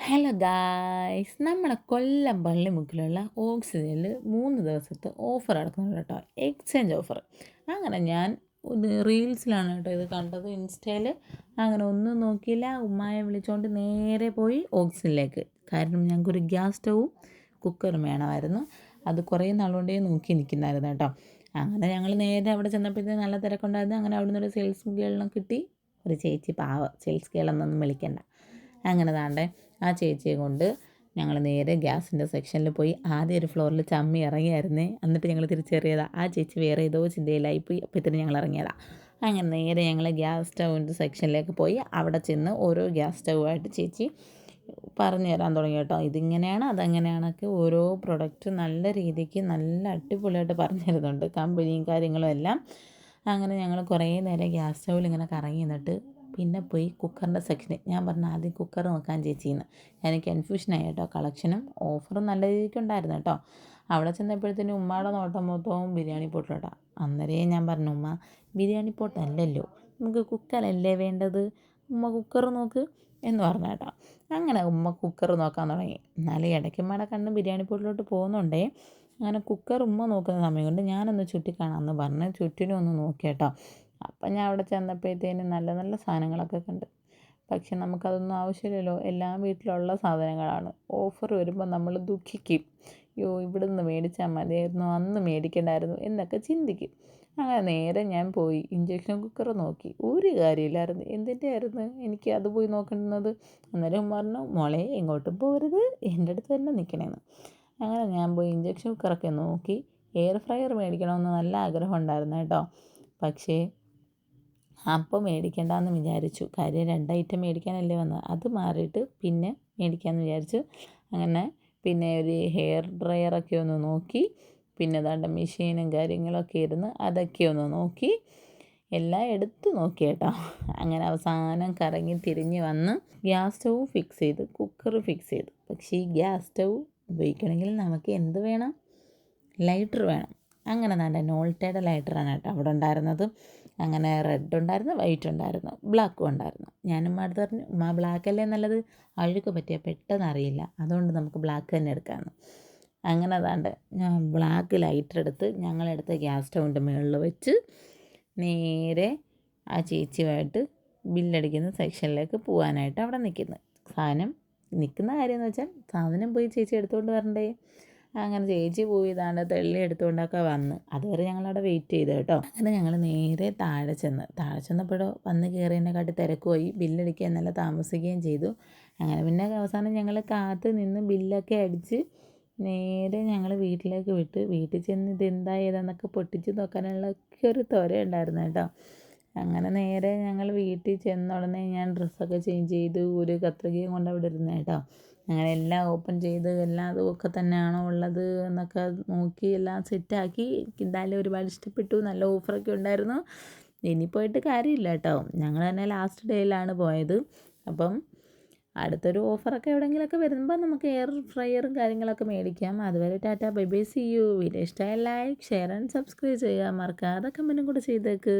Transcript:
Hello guys, നമ്മളെ കൊല്ലം പള്ളിമുക്കിലുള്ള ഓക്സിജനിൽ 3 ദിവസത്തെ offer നടക്കുന്നുണ്ട് കേട്ടോ, എക്സ്ചേഞ്ച് ഓഫർ. അങ്ങനെ ഞാൻ റീൽസിലാണ് കേട്ടോ ഇത് കണ്ടത്, ഇൻസ്റ്റയിൽ. അങ്ങനെ ഒന്നും നോക്കിയില്ല, ഉമ്മായെ വിളിച്ചുകൊണ്ട് നേരെ പോയി ഓക്സിജനിലേക്ക്. കാരണം ഞങ്ങൾക്കൊരു ഗ്യാസ് സ്റ്റൗവും കുക്കറും വേണമായിരുന്നു. അത് കുറേ നാളുകൊണ്ടേ നോക്കി നിൽക്കുന്നായിരുന്നു കേട്ടോ. അങ്ങനെ ഞങ്ങൾ നേരെ അവിടെ ചെന്നപ്പോഴത്തേക്ക് നല്ല തിരക്കുണ്ടായിരുന്നു. അങ്ങനെ അവിടെ നിന്നൊരു സെയിൽസ് ഗേളിനെ കിട്ടി. ഒരു ചേച്ചി, പാവ സെയിൽസ് ഗേളെന്നൊന്നും വിളിക്കണ്ട. അങ്ങനെ താണ്ടേ ആ ചേച്ചിയെ കൊണ്ട് ഞങ്ങൾ നേരെ ഗ്യാസിൻ്റെ സെക്ഷനിൽ പോയി. ആദ്യം ഒരു ഫ്ലോറിൽ ചമ്മി ഇറങ്ങിയായിരുന്നേ, എന്നിട്ട് ഞങ്ങൾ തിരിച്ചേറിയതാണ്. ആ ചേച്ചി വേറെ ഏതോ ചിന്തയിലായിപ്പോയി, അപ്പോഴത്തേനും ഞങ്ങൾ ഇറങ്ങിയതാണ്. അങ്ങനെ നേരെ ഞങ്ങൾ ഗ്യാസ് സ്റ്റൗവിൻ്റെ സെക്ഷനിലേക്ക് പോയി. അവിടെ ചെന്ന് ഓരോ ഗ്യാസ് സ്റ്റൗവായിട്ട് ചേച്ചി പറഞ്ഞു തരാൻ തുടങ്ങി കേട്ടോ. ഇതിങ്ങനെയാണ് അതങ്ങനെയാണൊക്കെ ഓരോ പ്രൊഡക്റ്റ് നല്ല രീതിക്ക് നല്ല അടിപൊളിയായിട്ട് പറഞ്ഞു തരുന്നുണ്ട്, കമ്പനിയും കാര്യങ്ങളും എല്ലാം. അങ്ങനെ ഞങ്ങൾ കുറേ നേരം ഗ്യാസ് സ്റ്റൗവിൽ ഇങ്ങനെ കറങ്ങി നിന്നിട്ട് പിന്നെ പോയി കുക്കറിൻ്റെ സെക്ഷനിൽ. ഞാൻ പറഞ്ഞു ആദ്യം കുക്കർ നോക്കാൻ ചേച്ചിന്ന്. എനിക്ക് കൺഫ്യൂഷനായി കേട്ടോ. കളക്ഷനും ഓഫറും നല്ല രീതിക്ക് ഉണ്ടായിരുന്നു കേട്ടോ. അവിടെ ചെന്നപ്പോഴത്തേനും ഉമ്മയുടെ നോട്ടം മൊത്തവും ബിരിയാണി പോട്ടിലോട്ടാ. അന്നേരേ ഞാൻ പറഞ്ഞു, ഉമ്മ ബിരിയാണി പോട്ടല്ലല്ലോ, നമുക്ക് കുക്കറല്ലേ വേണ്ടത്, ഉമ്മ കുക്കർ നോക്ക് എന്ന് പറഞ്ഞു കേട്ടോ. അങ്ങനെ ഉമ്മ കുക്കർ നോക്കാൻ തുടങ്ങി. എന്നാലും ഇടയ്ക്കുമ്മയുടെ കണ്ണ് ബിരിയാണി പോട്ടിലോട്ട് പോകുന്നുണ്ടേ. അങ്ങനെ കുക്കർ ഉമ്മ നോക്കുന്ന സമയം കൊണ്ട് ഞാനൊന്ന് ചുറ്റിക്കാണാമെന്ന് പറഞ്ഞ് ചുറ്റിനും ഒന്ന് നോക്കി കേട്ടോ. അപ്പം ഞാൻ അവിടെ ചെന്നപ്പോഴത്തേനും നല്ല നല്ല സാധനങ്ങളൊക്കെ കണ്ട്. പക്ഷെ നമുക്കതൊന്നും ആവശ്യമില്ലല്ലോ, എല്ലാം വീട്ടിലുള്ള സാധനങ്ങളാണ്. ഓഫർ വരുമ്പോൾ നമ്മൾ ദുഃഖിക്കും. അയ്യോ, ഇവിടെ നിന്ന് മേടിച്ചാൽ മതിയായിരുന്നു, അന്ന് മേടിക്കണ്ടായിരുന്നു എന്നൊക്കെ ചിന്തിക്കും. അങ്ങനെ നേരെ ഞാൻ പോയി ഇഞ്ചക്ഷൻ കുക്കർ നോക്കി. ഒരു കാര്യമില്ലായിരുന്നു. എന്തിൻ്റെ ആയിരുന്നു എനിക്ക് അത് പോയി നോക്കുന്നത്? അന്നേരം പറഞ്ഞു, മോളെ എങ്ങോട്ടും പോകരുത്, എൻ്റെ അടുത്ത് തന്നെ നിൽക്കണേന്ന്. അങ്ങനെ ഞാൻ പോയി ഇഞ്ചക്ഷൻ കുക്കറൊക്കെ നോക്കി. എയർ ഫ്രയർ മേടിക്കണമെന്ന് നല്ല ആഗ്രഹം ഉണ്ടായിരുന്നു കേട്ടോ. പക്ഷേ അപ്പോൾ മേടിക്കണ്ടെന്ന് വിചാരിച്ചു. കാര്യം 2 ഐറ്റം മേടിക്കാനല്ലേ വന്നത്. അത് മാറിയിട്ട് പിന്നെ മേടിക്കാമെന്ന് വിചാരിച്ചു. അങ്ങനെ പിന്നെ ഒരു ഹെയർ ഡ്രയറൊക്കെ ഒന്ന് നോക്കി. പിന്നെ ദാണ്ട മെഷീനും കാര്യങ്ങളൊക്കെ ഇരുന്ന് അതൊക്കെ ഒന്ന് നോക്കി. എല്ലാം എടുത്ത് നോക്കി കേട്ടോ. അങ്ങനെ അവസാനം കറങ്ങി തിരിഞ്ഞ് വന്ന് ഗ്യാസ് സ്റ്റൗ ഫിക്സ് ചെയ്ത്, കുക്കർ ഫിക്സ് ചെയ്തു. പക്ഷേ ഈ ഗ്യാസ് സ്റ്റൗ ഉപയോഗിക്കണമെങ്കിൽ നമുക്ക് എന്ത് വേണം? ലൈറ്റർ വേണം. അങ്ങനെ നല്ല നോൾട്ടയുടെ ലൈറ്ററാണ് കേട്ടോ അവിടെ ഉണ്ടായിരുന്നത്. അങ്ങനെ റെഡ് ഉണ്ടായിരുന്നു, വൈറ്റ് ഉണ്ടായിരുന്നു, ബ്ലാക്കും ഉണ്ടായിരുന്നു. ഞാനും ഉമ്മ അടുത്ത് പറഞ്ഞു, ഉമ്മ ബ്ലാക്ക് അല്ലേ നല്ലത്, അഴുക്ക് പറ്റിയാൽ പെട്ടെന്ന് അറിയില്ല, അതുകൊണ്ട് നമുക്ക് ബ്ലാക്ക് തന്നെ എടുക്കാമെന്ന്. അങ്ങനെ അതാണ്ട് ഞാൻ ബ്ലാക്ക് ലൈറ്റർ എടുത്ത് ഞങ്ങളെടുത്ത ഗ്യാസ് സ്റ്റൗവിൻ്റെ മുകളിൽ വെച്ച് നേരെ ആ ചേച്ചിയുമായിട്ട് ബില്ലടിക്കുന്ന സെക്ഷനിലേക്ക് പോകാനായിട്ട് അവിടെ നിൽക്കുന്നു. സാധനം നിൽക്കുന്ന കാര്യം എന്ന് വെച്ചാൽ സാധനം പോയി ചേച്ചി എടുത്തുകൊണ്ട് വരണ്ടേ. അങ്ങനെ ചേച്ചി പോയി ഇതാണ്ട് തെള്ളി എടുത്തുകൊണ്ടൊക്കെ വന്ന്. അതുവരെ ഞങ്ങളവിടെ വെയിറ്റ് ചെയ്തു കേട്ടോ. അങ്ങനെ ഞങ്ങൾ നേരെ താഴെ ചെന്നപ്പോഴോ വന്ന് കയറിയതിനെക്കാട്ടി തിരക്കുപോയി. ബില്ലടിക്കാൻ നല്ല താമസിക്കുകയും ചെയ്തു. അങ്ങനെ പിന്നെ അവസാനം ഞങ്ങൾ കാത്ത് നിന്ന് ബില്ലൊക്കെ അടിച്ച് നേരെ ഞങ്ങൾ വീട്ടിലേക്ക് വിട്ട്. വീട്ടിൽ ചെന്ന് ഇതെന്താ ഏതാന്നൊക്കെ പൊട്ടിച്ച് നോക്കാനുള്ള ഒരു ത്വര ഉണ്ടായിരുന്നു കേട്ടോ. അങ്ങനെ നേരെ ഞങ്ങൾ വീട്ടിൽ ചെന്ന ഉടനെ ഞാൻ ഡ്രസ്സൊക്കെ ചേഞ്ച് ചെയ്ത് ഒരു കത്രികയും കൊണ്ട് അവിടെ ഇരുന്ന് കേട്ടോ. അങ്ങനെ എല്ലാം ഓപ്പൺ ചെയ്ത് എല്ലാം അതുമൊക്കെ തന്നെയാണോ ഉള്ളത് എന്നൊക്കെ നോക്കി എല്ലാം സെറ്റാക്കി. എന്തായാലും ഒരുപാട് ഇഷ്ടപ്പെട്ടു, നല്ല ഓഫറൊക്കെ ഉണ്ടായിരുന്നു. ഇനി പോയിട്ട് കാര്യമില്ല കേട്ടോ, ഞങ്ങൾ തന്നെ ലാസ്റ്റ് ഡേയിലാണ് പോയത്. അപ്പം അടുത്തൊരു ഓഫറൊക്കെ എവിടെയെങ്കിലുമൊക്കെ വരുമ്പോൾ നമുക്ക് എയർ ഫ്രയറും കാര്യങ്ങളൊക്കെ മേടിക്കാം. അതുവരെ tata, bye bye, see you. Video ഇഷ്ടമായ ലൈക്ക്, ഷെയർ ആൻഡ് സബ്സ്ക്രൈബ് ചെയ്യുക. മറക്കാതെ കമൻറ്റും കൂടെ ചെയ്തേക്ക്.